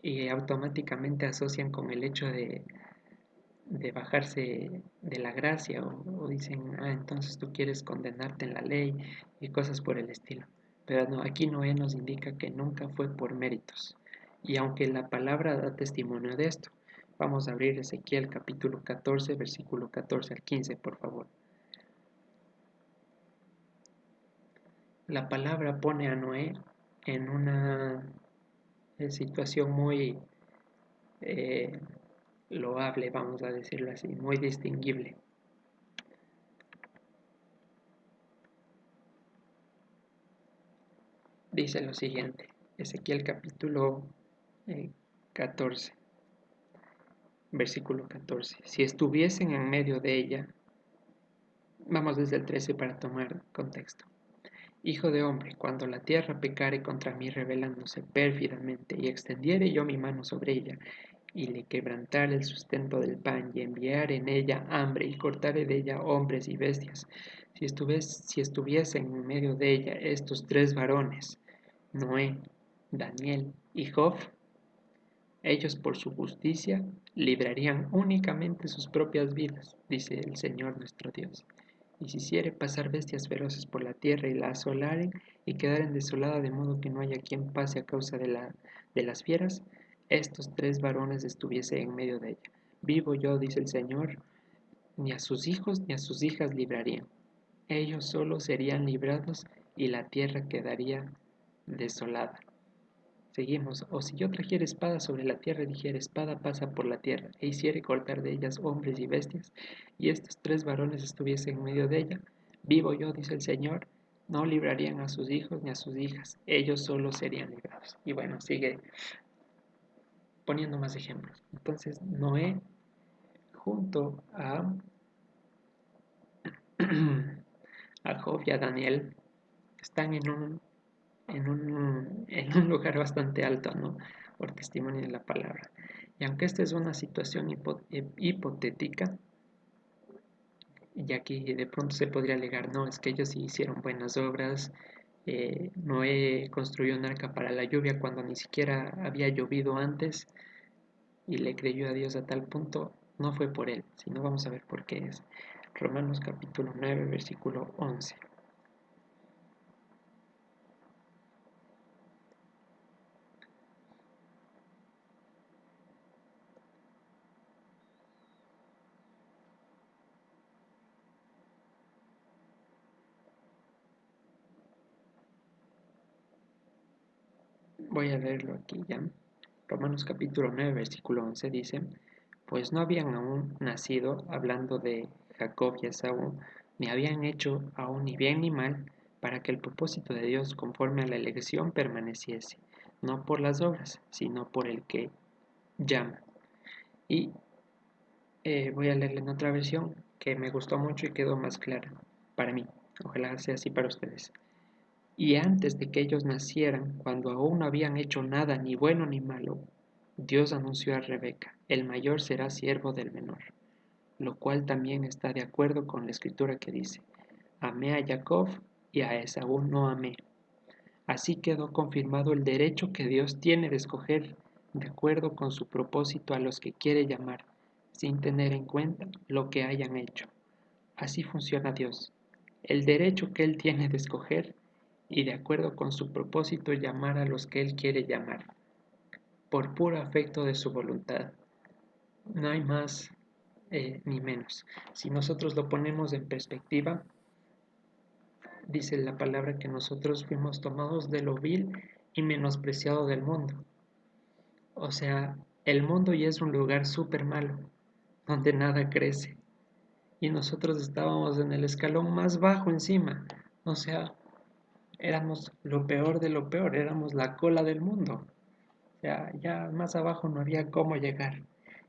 y automáticamente asocian con el hecho de bajarse de la gracia o dicen, entonces tú quieres condenarte en la ley y cosas por el estilo. Pero no, aquí Noé nos indica que nunca fue por méritos. Y aunque la palabra da testimonio de esto, vamos a abrir Ezequiel capítulo 14, versículo 14 al 15, por favor. La palabra pone a Noé en una situación muy loable, vamos a decirlo así, muy distinguible. Dice lo siguiente, Ezequiel capítulo 14, versículo 14. Si estuviesen en medio de ella, vamos desde el 13 para tomar contexto. Hijo de hombre, cuando la tierra pecare contra mí rebelándose pérfidamente y extendiere yo mi mano sobre ella, y le quebrantare el sustento del pan, y enviare en ella hambre, y cortare de ella hombres y bestias, si estuviesen en medio de ella estos tres varones, Noé, Daniel y Job, ellos por su justicia librarían únicamente sus propias vidas, dice el Señor nuestro Dios. Y si hiciere pasar bestias feroces por la tierra y la asolaren y quedaren desolada de modo que no haya quien pase a causa de las fieras, estos tres varones estuviesen en medio de ella. Vivo yo, dice el Señor, ni a sus hijos ni a sus hijas librarían. Ellos solo serían librados y la tierra quedaría desolada. Seguimos. O si yo trajera espada sobre la tierra y dijera espada pasa por la tierra, e hiciere cortar de ellas hombres y bestias, y estos tres varones estuviesen en medio de ella, vivo yo, dice el Señor, no librarían a sus hijos ni a sus hijas, ellos solo serían librados. Y bueno, sigue poniendo más ejemplos. Entonces, Noé, junto a Job y a Daniel, están en un lugar bastante alto, ¿no? Por testimonio de la palabra. Y aunque esta es una situación hipotética, y aquí de pronto se podría alegar, no, es que ellos sí hicieron buenas obras, Noé construyó un arca para la lluvia cuando ni siquiera había llovido antes, y le creyó a Dios a tal punto, no fue por él, sino vamos a ver por qué es. Romanos capítulo 9, versículo 11. Voy a leerlo aquí ya. Romanos capítulo 9, versículo 11 dice, pues no habían aún nacido, hablando de Jacob y Esaú, ni habían hecho aún ni bien ni mal, para que el propósito de Dios conforme a la elección permaneciese, no por las obras, sino por el que llama. Y voy a leerla en otra versión que me gustó mucho y quedó más clara para mí. Ojalá sea así para ustedes. Y antes de que ellos nacieran, cuando aún no habían hecho nada ni bueno ni malo, Dios anunció a Rebeca, el mayor será siervo del menor, lo cual también está de acuerdo con la escritura que dice, amé a Jacob y a Esaú no amé. Así quedó confirmado el derecho que Dios tiene de escoger de acuerdo con su propósito a los que quiere llamar, sin tener en cuenta lo que hayan hecho. Así funciona Dios. El derecho que Él tiene de escoger y de acuerdo con su propósito llamar a los que Él quiere llamar, por puro afecto de su voluntad. No hay más ni menos. Si nosotros lo ponemos en perspectiva, dice la palabra que nosotros fuimos tomados de lo vil y menospreciado del mundo. O sea, el mundo ya es un lugar súper malo, donde nada crece. Y nosotros estábamos en el escalón más bajo encima. O sea, éramos lo peor de lo peor, éramos la cola del mundo. O sea, ya más abajo no había cómo llegar.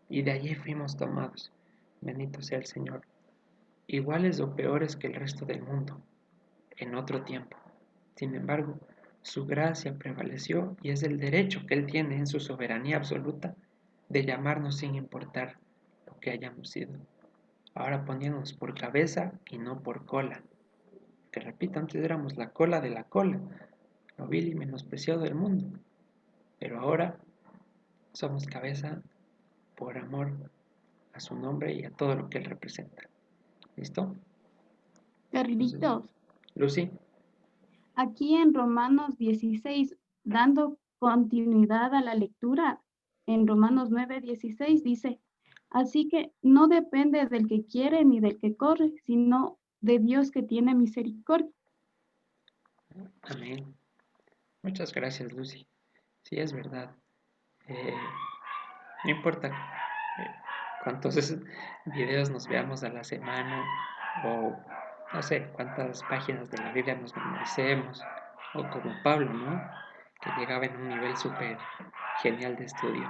Y de allí fuimos tomados. Bendito sea el Señor. Iguales o peores que el resto del mundo, en otro tiempo. Sin embargo, su gracia prevaleció y es el derecho que Él tiene en su soberanía absoluta de llamarnos sin importar lo que hayamos sido. Ahora poniéndonos por cabeza y no por cola. Que repito, antes éramos la cola de la cola, lo vil y menospreciado del mundo. Pero ahora somos cabeza por amor a su nombre y a todo lo que Él representa. ¿Listo? Entonces, Carlitos, Lucy, aquí en Romanos 16, dando continuidad a la lectura, en Romanos 9:16 dice, así que no depende del que quiere ni del que corre, sino de Dios que tiene misericordia. amén. Muchas gracias, Lucy. Sí, es verdad. No importa cuántos videos nos veamos a la semana o no sé cuántas páginas de la Biblia nos memoricemos o como Pablo, ¿no? Que llegaba en un nivel súper genial de estudio.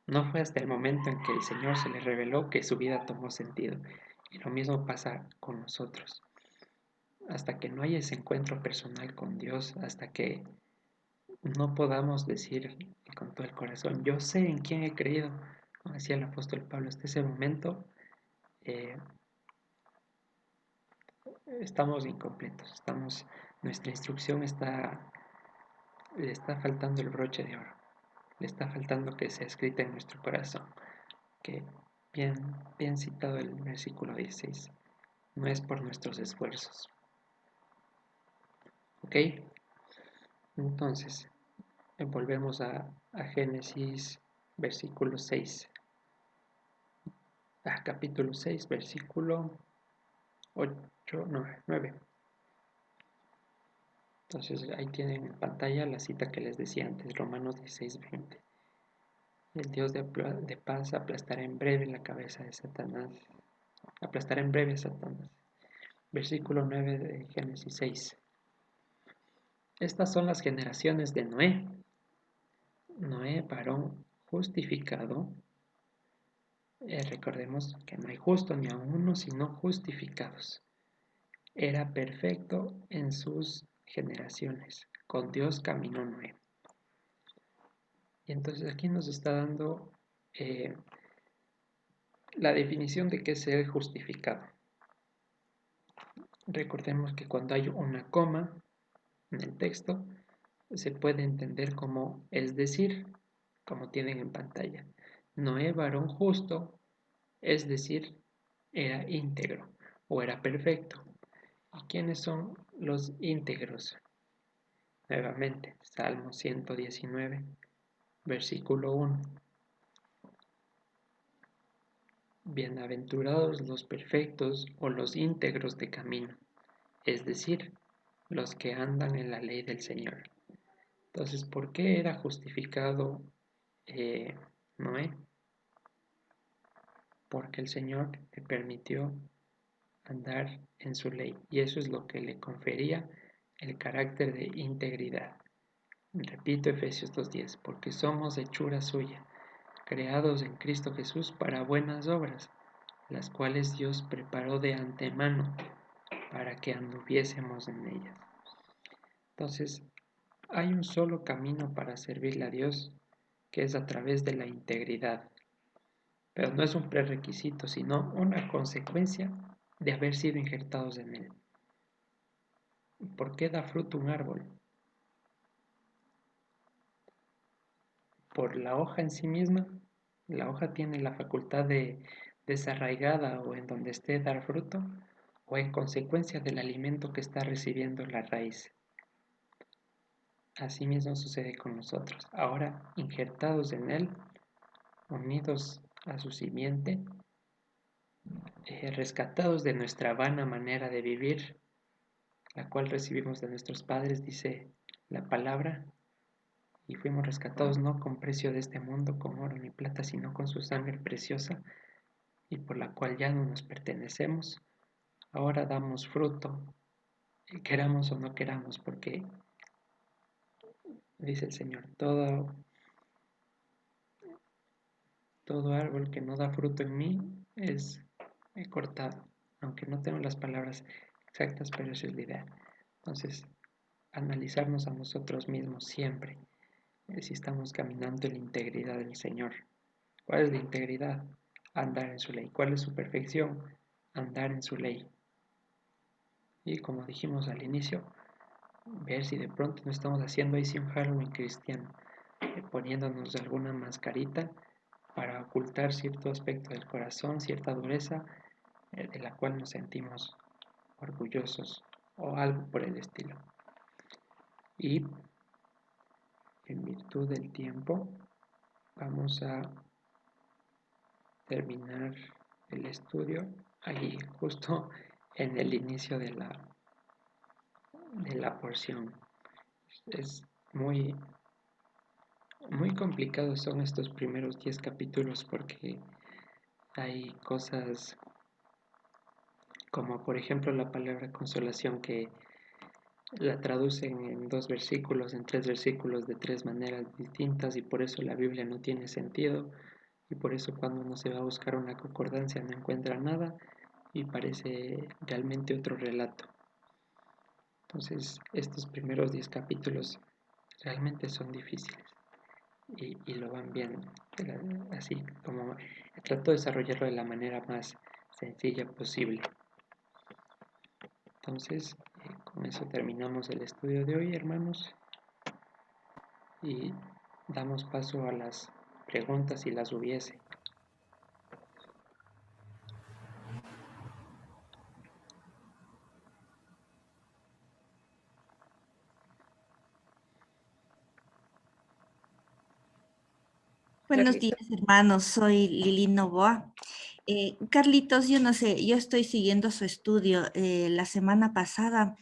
No fue hasta el momento en que el Señor se le reveló que su vida tomó sentido. Y lo mismo pasa con nosotros. Hasta que no haya ese encuentro personal con Dios, hasta que no podamos decir con todo el corazón, yo sé en quién he creído, como decía el apóstol Pablo, hasta ese momento estamos incompletos, nuestra instrucción le está faltando el broche de oro, le está faltando que sea escrita en nuestro corazón, que bien citado el versículo 16, no es por nuestros esfuerzos. ¿Ok? Entonces, volvemos a Génesis versículo 6. Capítulo 6, versículo 8, 9. Entonces ahí tienen en pantalla la cita que les decía antes, Romanos 16:20. El Dios de paz aplastará en breve la cabeza de Satanás. Aplastará en breve a Satanás. Versículo 9 de Génesis 6. Estas son las generaciones de Noé. Noé, varón justificado. Recordemos que no hay justo ni a uno, sino justificados. Era perfecto en sus generaciones. Con Dios caminó Noé. Y entonces aquí nos está dando la definición de qué es ser justificado. Recordemos que cuando hay una coma en el texto, se puede entender como es decir, como tienen en pantalla. Noé, varón justo, es decir, era íntegro. o era perfecto. ¿Y quiénes son los íntegros? Nuevamente, Salmo 119, versículo 1. Bienaventurados los perfectos o los íntegros de camino, es decir, los que andan en la ley del Señor. Entonces, ¿por qué era justificado Noé? Porque el Señor le permitió andar en su ley y eso es lo que le confería el carácter de integridad. Repito Efesios 2:10, porque somos hechura suya, creados en Cristo Jesús para buenas obras, las cuales Dios preparó de antemano para que anduviésemos en ellas. Entonces, hay un solo camino para servirle a Dios, que es a través de la integridad. Pero no es un prerequisito, sino una consecuencia de haber sido injertados en él. ¿Por qué da fruto un árbol? Por la hoja en sí misma. La hoja tiene la facultad de desarraigada o en donde esté dar fruto, o en consecuencia del alimento que está recibiendo la raíz. Así mismo sucede con nosotros. Ahora, injertados en él, unidos a su simiente, rescatados de nuestra vana manera de vivir, la cual recibimos de nuestros padres, dice la palabra, y fuimos rescatados no con precio de este mundo, con oro ni plata, sino con su sangre preciosa, y por la cual ya no nos pertenecemos. Ahora damos fruto, queramos o no queramos, porque dice el Señor, todo árbol que no da fruto en mí es cortado, aunque no tengo las palabras exactas, pero esa es la idea. Entonces, analizarnos a nosotros mismos siempre, si estamos caminando en la integridad del Señor. ¿Cuál es la integridad? Andar en su ley. ¿Cuál es su perfección? Andar en su ley. Y como dijimos al inicio, ver si de pronto no estamos haciendo ahí sí un Halloween cristiano, poniéndonos alguna mascarita para ocultar cierto aspecto del corazón, cierta dureza de la cual nos sentimos orgullosos o algo por el estilo. Y en virtud del tiempo vamos a terminar el estudio ahí justo en el inicio de la porción. Es muy complicados son estos primeros 10 capítulos porque hay cosas como por ejemplo la palabra consolación que la traducen en 2 versículos, en 3 versículos de 3 maneras distintas y por eso la Biblia no tiene sentido y por eso cuando uno se va a buscar una concordancia no encuentra nada y parece realmente otro relato. Entonces estos primeros 10 capítulos realmente son difíciles y lo van viendo así como trato de desarrollarlo de la manera más sencilla posible. Entonces, con eso terminamos el estudio de hoy, hermanos, y damos paso a las preguntas si las hubiese. Buenos Carlita. días, hermanos. Soy Lili Novoa. Carlitos, yo no sé, yo estoy siguiendo su estudio. La semana pasada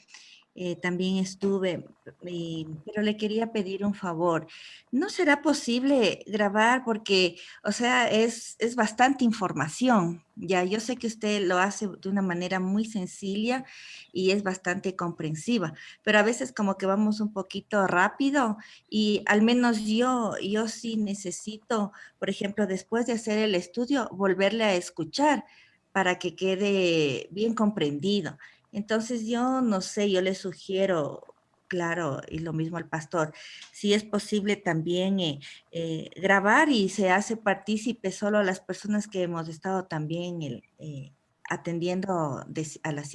también estuve, pero le quería pedir un favor. ¿No será posible grabar? Porque, o sea, es bastante información. Ya, yo sé que usted lo hace de una manera muy sencilla y es bastante comprensiva, pero a veces como que vamos un poquito rápido y al menos yo sí necesito, por ejemplo, después de hacer el estudio, volverle a escuchar para que quede bien comprendido. Entonces yo no sé, yo le sugiero, claro, y lo mismo al pastor, si es posible también grabar y se hace partícipe solo a las personas que hemos estado también atendiendo a las